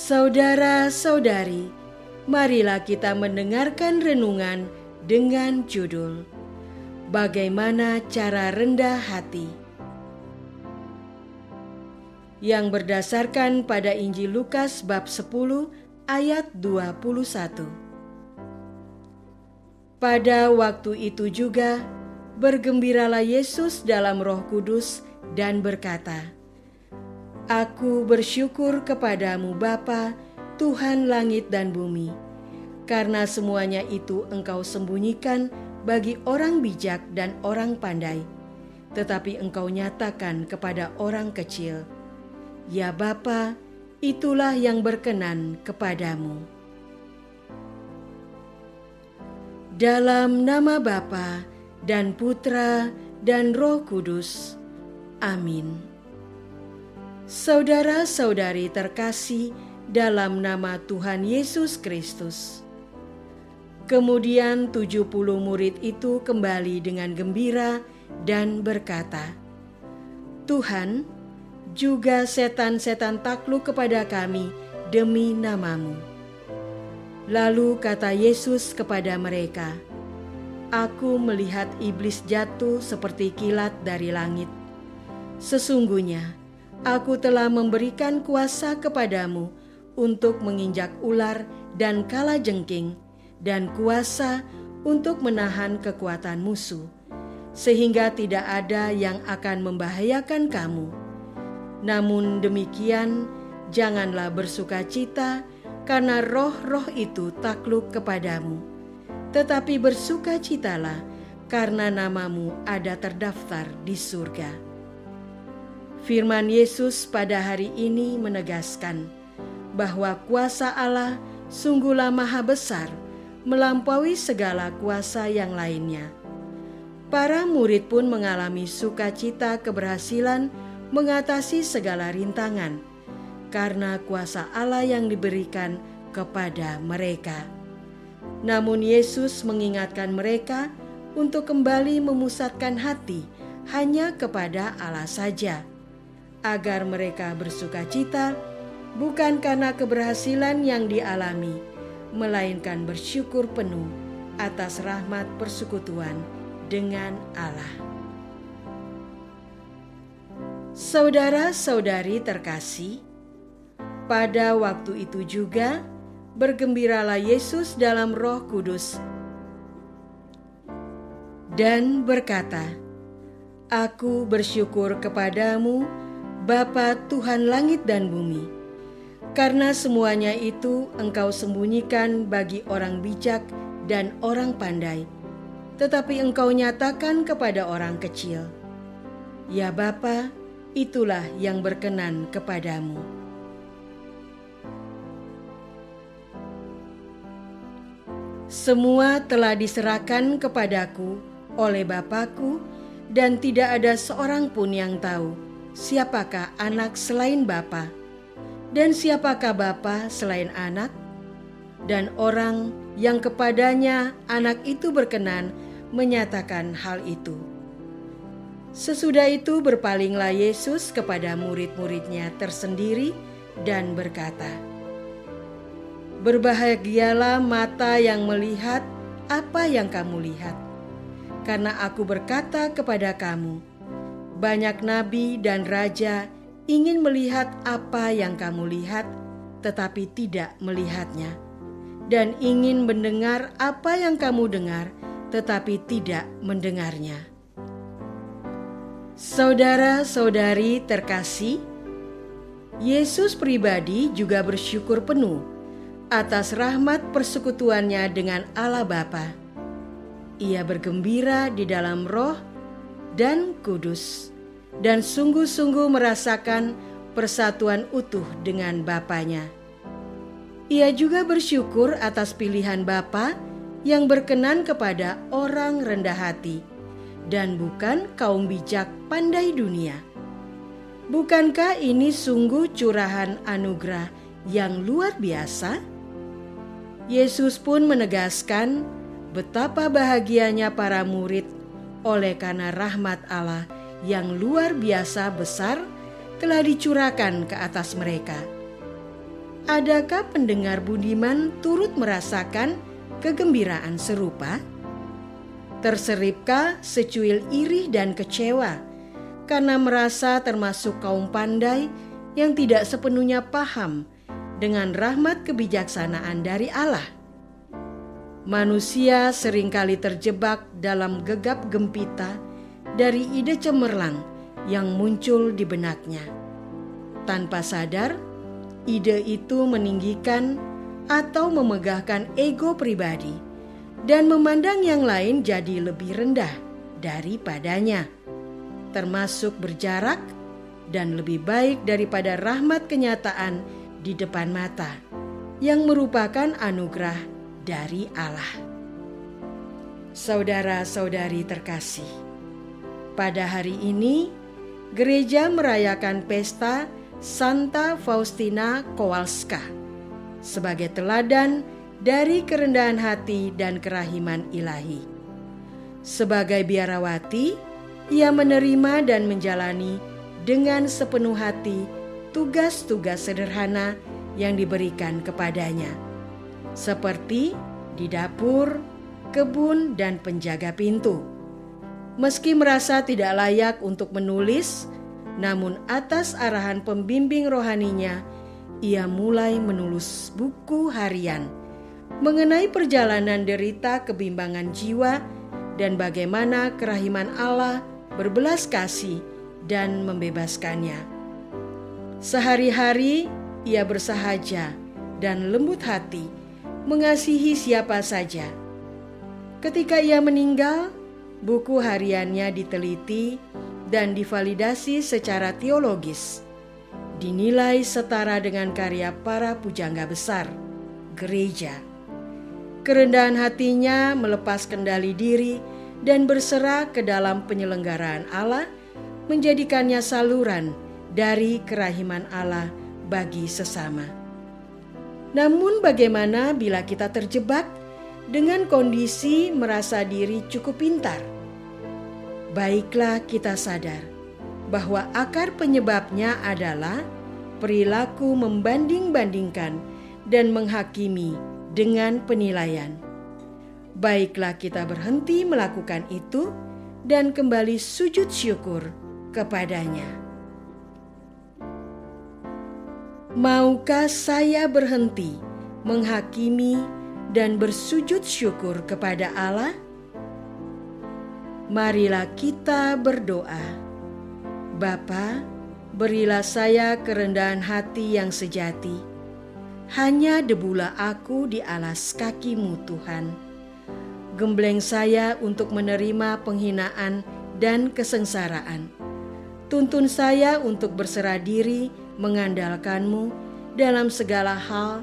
Saudara-saudari, marilah kita mendengarkan renungan dengan judul Bagaimana Cara Rendah Hati, yang berdasarkan pada Injil Lukas bab 10 ayat 21. Pada waktu itu juga, bergembiralah Yesus dalam Roh Kudus dan berkata, Aku bersyukur kepadamu Bapa, Tuhan langit dan bumi, karena semuanya itu Engkau sembunyikan bagi orang bijak dan orang pandai, tetapi Engkau nyatakan kepada orang kecil. Ya Bapa, itulah yang berkenan kepadamu. Dalam nama Bapa dan Putra dan Roh Kudus. Amin. Saudara-saudari terkasih dalam nama Tuhan Yesus Kristus. Kemudian 70 murid itu kembali dengan gembira dan berkata, Tuhan, juga setan-setan takluk kepada kami demi nama-Mu. Lalu kata Yesus kepada mereka, Aku melihat iblis jatuh seperti kilat dari langit. Sesungguhnya, Aku telah memberikan kuasa kepadamu untuk menginjak ular dan kalajengking, dan kuasa untuk menahan kekuatan musuh, sehingga tidak ada yang akan membahayakan kamu. Namun demikian, janganlah bersukacita karena roh-roh itu takluk kepadamu, tetapi bersukacitalah karena namamu ada terdaftar di surga. Firman Yesus pada hari ini menegaskan bahwa kuasa Allah sungguhlah maha besar, melampaui segala kuasa yang lainnya. Para murid pun mengalami sukacita keberhasilan mengatasi segala rintangan karena kuasa Allah yang diberikan kepada mereka. Namun Yesus mengingatkan mereka untuk kembali memusatkan hati hanya kepada Allah saja, agar mereka bersukacita bukan karena keberhasilan yang dialami, melainkan bersyukur penuh atas rahmat persekutuan dengan Allah. Saudara-saudari terkasih, pada waktu itu juga bergembiralah Yesus dalam Roh Kudus dan berkata, Aku bersyukur kepadamu, Bapa Tuhan langit dan bumi, karena semuanya itu Engkau sembunyikan bagi orang bijak dan orang pandai, tetapi Engkau nyatakan kepada orang kecil. Ya Bapa, itulah yang berkenan kepadamu. Semua telah diserahkan kepadaku oleh Bapa-Ku, dan tidak ada seorang pun yang tahu siapakah anak selain Bapa, dan siapakah Bapa selain anak, dan orang yang kepadanya anak itu berkenan menyatakan hal itu. Sesudah itu berpalinglah Yesus kepada murid-muridnya tersendiri dan berkata, Berbahagialah mata yang melihat apa yang kamu lihat, karena aku berkata kepada kamu, banyak nabi dan raja ingin melihat apa yang kamu lihat, tetapi tidak melihatnya, dan ingin mendengar apa yang kamu dengar, tetapi tidak mendengarnya. Saudara-saudari terkasih, Yesus pribadi juga bersyukur penuh atas rahmat persekutuannya dengan Allah Bapa. Ia bergembira di dalam Roh dan Kudus, dan sungguh-sungguh merasakan persatuan utuh dengan Bapanya. Ia juga bersyukur atas pilihan Bapa yang berkenan kepada orang rendah hati, dan bukan kaum bijak pandai dunia. Bukankah ini sungguh curahan anugerah yang luar biasa? Yesus pun menegaskan betapa bahagianya para murid oleh karena rahmat Allah yang luar biasa besar telah dicurahkan ke atas mereka. Adakah pendengar budiman turut merasakan kegembiraan serupa? Terseripkah secuil iri dan kecewa karena merasa termasuk kaum pandai yang tidak sepenuhnya paham dengan rahmat kebijaksanaan dari Allah? Manusia seringkali terjebak dalam gegap gempita dari ide cemerlang yang muncul di benaknya. Tanpa sadar, ide itu meninggikan atau memegahkan ego pribadi dan memandang yang lain jadi lebih rendah daripadanya, termasuk berjarak dan lebih baik daripada rahmat kenyataan di depan mata yang merupakan anugerah dari Allah. Saudara-saudari terkasih, pada hari ini gereja merayakan pesta Santa Faustina Kowalska sebagai teladan dari kerendahan hati dan kerahiman ilahi. Sebagai biarawati, ia menerima dan menjalani dengan sepenuh hati tugas-tugas sederhana yang diberikan kepadanya, seperti di dapur, kebun, dan penjaga pintu. Meski merasa tidak layak untuk menulis, namun atas arahan pembimbing rohaninya, ia mulai menulis buku harian mengenai perjalanan derita kebimbangan jiwa dan bagaimana kerahiman Allah berbelas kasih dan membebaskannya. Sehari-hari ia bersahaja dan lembut hati mengasihi siapa saja. Ketika ia meninggal, buku hariannya diteliti dan divalidasi secara teologis, dinilai setara dengan karya para pujangga besar gereja. Kerendahan hatinya melepas kendali diri dan berserah ke dalam penyelenggaraan Allah, menjadikannya saluran dari kerahiman Allah bagi sesama. Namun bagaimana bila kita terjebak dengan kondisi merasa diri cukup pintar? Baiklah kita sadar bahwa akar penyebabnya adalah perilaku membanding-bandingkan dan menghakimi dengan penilaian. Baiklah kita berhenti melakukan itu dan kembali sujud syukur kepadanya. Maukah saya berhenti menghakimi dan bersujud syukur kepada Allah? Marilah kita berdoa. Bapa, berilah saya kerendahan hati yang sejati. Hanya debulah aku di alas kaki-Mu, Tuhan. Gembleng saya untuk menerima penghinaan dan kesengsaraan. Tuntun saya untuk berserah diri mengandalkan-Mu dalam segala hal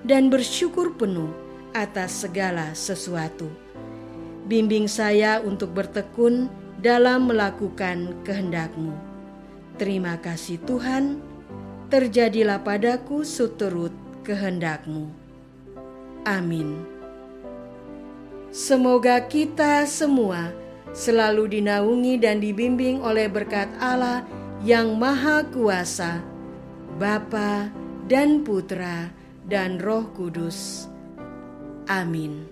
dan bersyukur penuh atas segala sesuatu. Bimbing saya untuk bertekun dalam melakukan kehendak-Mu. Terima kasih Tuhan, terjadilah padaku seturut kehendak-Mu. Amin. Semoga kita semua selalu dinaungi dan dibimbing oleh berkat Allah yang Maha Kuasa, Bapa dan Putra dan Roh Kudus. Amin.